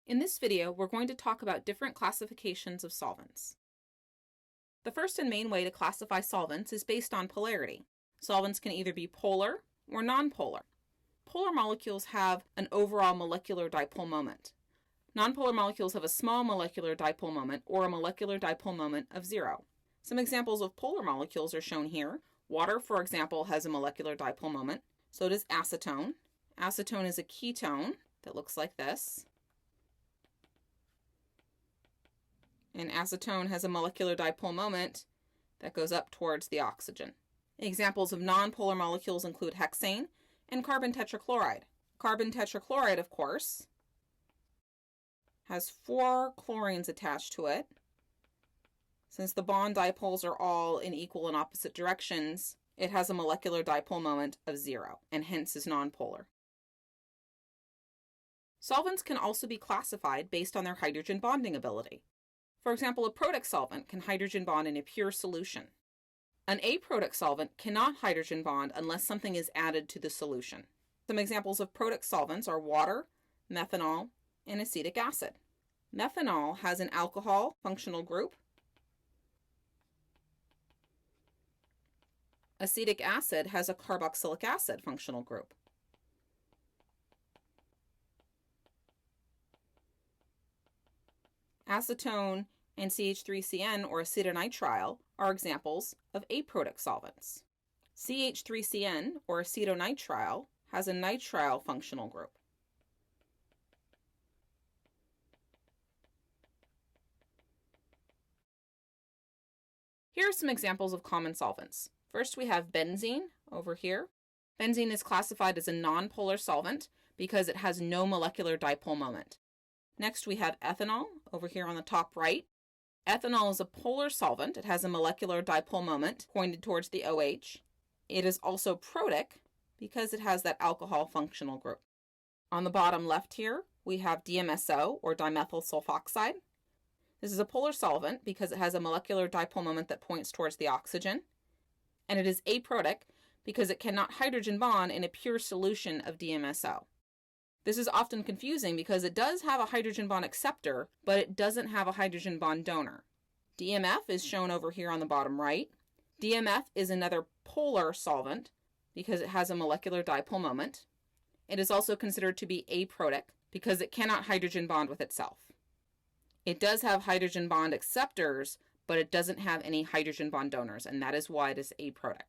In this video, we're going to talk about different classifications of solvents. The first and main way to classify solvents is based on polarity. Solvents can either be polar or nonpolar. Polar molecules have an overall molecular dipole moment. Nonpolar molecules have a small molecular dipole moment or a molecular dipole moment of 0. Some examples of polar molecules are shown here. Water, for example, has a molecular dipole moment. So does acetone. Acetone is a ketone that looks like this. And acetone has a molecular dipole moment that goes up towards the oxygen. Examples of nonpolar molecules include hexane and carbon tetrachloride. Carbon tetrachloride, of course, has 4 chlorines attached to it. Since the bond dipoles are all in equal and opposite directions, it has a molecular dipole moment of 0, and hence is nonpolar. Solvents can also be classified based on their hydrogen bonding ability. For example, a protic solvent can hydrogen bond in a pure solution. An aprotic solvent cannot hydrogen bond unless something is added to the solution. Some examples of protic solvents are water, methanol, and acetic acid. Methanol has an alcohol functional group. Acetic acid has a carboxylic acid functional group. Acetone and CH3CN or acetonitrile are examples of aprotic solvents. CH3CN or acetonitrile has a nitrile functional group. Here are some examples of common solvents. First, we have benzene over here. Benzene is classified as a nonpolar solvent because it has no molecular dipole moment. Next, we have ethanol over here on the top right. Ethanol is a polar solvent. It has a molecular dipole moment pointed towards the OH. It is also protic because it has that alcohol functional group. On the bottom left here, we have DMSO or dimethyl sulfoxide. This is a polar solvent because it has a molecular dipole moment that points towards the oxygen. And it is aprotic because it cannot hydrogen bond in a pure solution of DMSO. This is often confusing because it does have a hydrogen bond acceptor, but it doesn't have a hydrogen bond donor. DMF is shown over here on the bottom right. DMF is another polar solvent because it has a molecular dipole moment. It is also considered to be aprotic because it cannot hydrogen bond with itself. It does have hydrogen bond acceptors, but it doesn't have any hydrogen bond donors, and that is why it is aprotic.